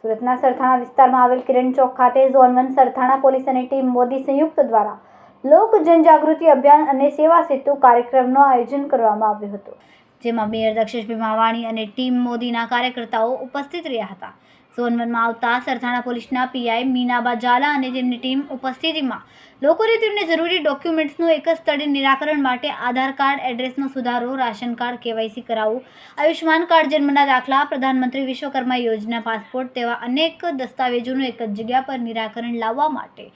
સુરતના સરથાણા વિસ્તારમાં આવેલ કિરણ ચોક ખાતે ઝોન 1 સરથાણા પોલીસ અને ટીમ મોદી સંયુક્ત દ્વારા લોક જનજાગૃતિ અભિયાન અને સેવા સેતુ કાર્યક્રમનું આયોજન કરવામાં આવ્યું હતું, જેમાં મેયર દક્ષેશભાઈ માવાણી અને ટીમ મોદીના કાર્યકર્તાઓ ઉપસ્થિત રહ્યા હતા। ઝોન 1માં આવતા સરથાણા પોલીસના પીઆઈ મીનાબા ઝાલા અને તેમની ટીમ ઉપસ્થિતિમાં લોકોને તેમને જરૂરી ડોક્યુમેન્ટ્સનું એક જ સ્થળે નિરાકરણ માટે આધાર કાર્ડ, એડ્રેસનો સુધારો, રાશન કાર્ડ, કેવાયસી કરાવવું, આયુષ્માન કાર્ડ, જન્મના દાખલા, પ્રધાનમંત્રી વિશ્વકર્મા યોજના, પાસપોર્ટ તેવા અનેક દસ્તાવેજોનું એક જ જગ્યા પર નિરાકરણ લાવવા માટે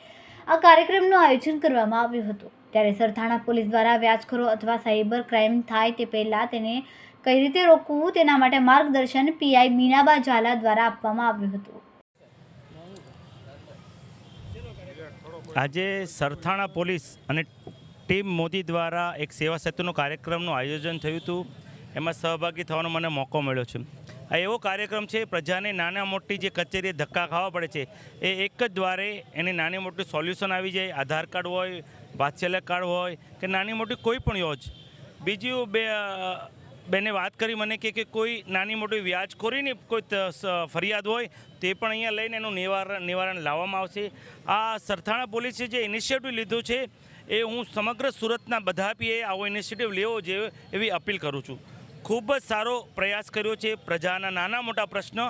આ કાર્યક્રમનું આયોજન કરવામાં આવ્યું હતું। ત્યારે સરથાણા પોલીસ દ્વારા વ્યાજખોરો અથવા સાયબર ક્રાઇમ થાય તે પહેલાં તેને કઈ રીતે રોકવું તેના માટે માર્ગદર્શન પીઆઈ મીનાબા ઝાલા દ્વારા આપવામાં આવ્યું હતું। આજે સરથાણા પોલીસ અને ટીમ મોદી દ્વારા એક સેવા સેતુનો કાર્યક્રમનું આયોજન થયું હતું। એમાં સહભાગી થવાનો મને મોકો મળ્યો છે। આ એવો કાર્યક્રમ છે, પ્રજાને નાના મોટી જે કચેરીએ ધક્કા ખાવા પડે છે એ એક જ દ્વારે એની નાની મોટી સોલ્યુશન આવી જાય। આધાર કાર્ડ હોય, વાત્સલ્ય કાર્ડ હોય કે નાની મોટી કોઈ પણ યોજ। બીજું બેને વાત કરી મને કે કોઈ નાની મોટી વ્યાજખોરીની કોઈ ફરિયાદ હોય તે પણ અહીંયા લઈને એનું નિવારણ લાવવામાં આવશે। આ સરથાણા પોલીસે જે ઇનિશિયેટિવ લીધું છે એ હું સમગ્ર સુરતના બધા પીએ આવો ઇનિશિયેટિવ લેવો જોઈએ એવી અપીલ કરું છું। ખૂબ જ સારો પ્રયાસ કર્યો છે। પ્રજાના નાના મોટા પ્રશ્નો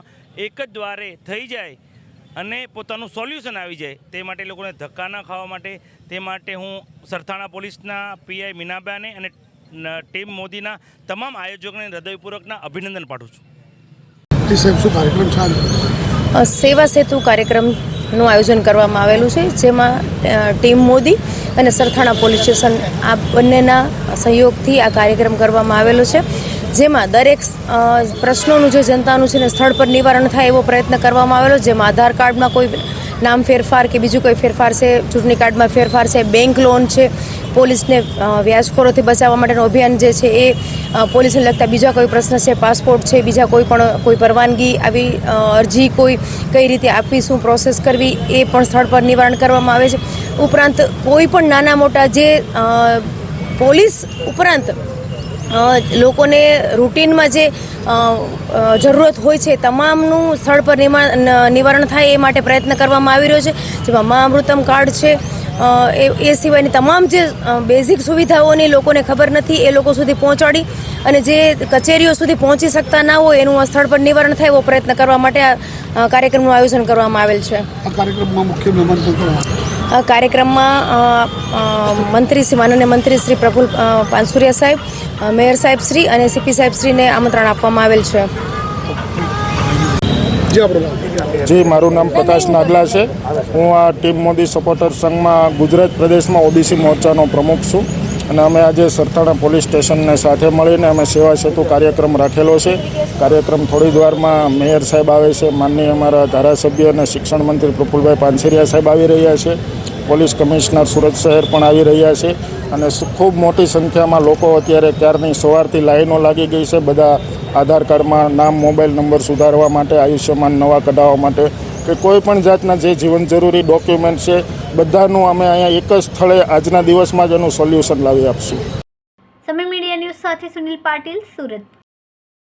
એક જ દ્વારે થઈ જાય અને પોતાનું સોલ્યુશન આવી જાય તે માટે લોકોને ધક્કા ન ખાવા માટે તે માટે હું સરથાણા પોલીસના પીઆઈ મીનાબાને અને ટીમ મોદીના તમામ આયોજકોને હૃદયપૂર્વકના અભિનંદન પાઠવું છું। સેવા સેતુ કાર્યક્રમનું આયોજન કરવામાં આવેલું છે, જેમાં ટીમ મોદી અને સરથાણા પોલીસ સ્ટેશન આ બંનેના સહયોગથી આ કાર્યક્રમ કરવામાં આવેલો છે, જેમાં દરેક પ્રશ્નોનું જે જનતાનું છે ને સ્થળ પર નિવારણ થાય એવો પ્રયત્ન કરવામાં આવેલો। જેમાં આધાર કાર્ડમાં કોઈ નામ ફેરફાર કે બીજું કોઈ ફેરફાર છે, ચૂંટણી કાર્ડમાં ફેરફાર છે, બેંક લોન છે, પોલીસને વ્યાજખોરોથી બચાવવા માટેનું અભિયાન જે છે એ પોલીસને લગતા બીજા કોઈ પ્રશ્ન છે, પાસપોર્ટ છે, બીજા કોઈ પરવાનગી આવી અરજી કઈ રીતે આપવી, શું પ્રોસેસ કરવી એ પણ સ્થળ પર નિવારણ કરવામાં આવે છે। ઉપરાંત કોઈ પણ નાના મોટા જે પોલીસ ઉપરાંત લોકોને રૂટીનમાં જે જરૂરત હોય છે તમામનું સ્થળ પર નિવારણ થાય એ માટે પ્રયત્ન કરવામાં આવી રહ્યો છે, જેમાં મા અમૃતમ કાર્ડ છે, એ સિવાયની તમામ જે બેઝિક સુવિધાઓની લોકોને ખબર નથી એ લોકો સુધી પહોંચાડી અને જે કચેરીઓ સુધી પહોંચી શકતા ના હોય એનું સ્થળ પર નિવારણ થાય એવો પ્રયત્ન કરવા માટે આ કાર્યક્રમનું આયોજન કરવામાં આવેલ છે। આ કાર્યક્રમમાં મુખ્ય મહેમાન આ કાર્યક્રમમાં માનનીય મંત્રી શ્રી પ્રફુલ પાનસુરિયા સાહેબ, મેયર સાહેબ શ્રી અને સીપી સાહેબ શ્રીને આમંત્રણ આપવામાં આવેલ છે। જી, મારું નામ પ્રકાશ નાગલા છે। હું આ ટીમ મોદી સપોર્ટર સંઘમાં ગુજરાત પ્રદેશમાં ઓબીસી મોરચાનો પ્રમુખ છું અને અમે આજે સરથાણા પોલીસ સ્ટેશનને સાથે મળીને અમે સેવા સેતુ કાર્યક્રમ રાખેલો છે। કાર્યક્રમ થોડી જ વારમાં મેયર સાહેબ આવે છે, માનનીય અમારા ધારાસભ્ય અને શિક્ષણ મંત્રી પ્રફુલભાઈ પાનસુરિયા સાહેબ આવી રહ્યા છે, પોલીસ કમિશનર સુરત શહેર પણ આવી રહ્યા છે અને ખૂબ મોટી સંખ્યામાં લોકો અત્યારે ક્યારની સવારથી લાઈનો લાગી ગઈ છે। બધા આધાર કાર્ડમાં નામ, મોબાઈલ નંબર સુધારવા માટે, આયુષ્યમાન નવા કઢાવવા માટે કે કોઈ પણ જાતના જે જીવન જરૂરી ડોક્યુમેન્ટ છે બધાનું અમે અહીંયા એક જ સ્થળે આજના દિવસમાં જ એનું સોલ્યુશન લાવી આપશું। સમય મીડિયા ન્યૂઝ સાથે સુનિલ પાટીલ, સુરત।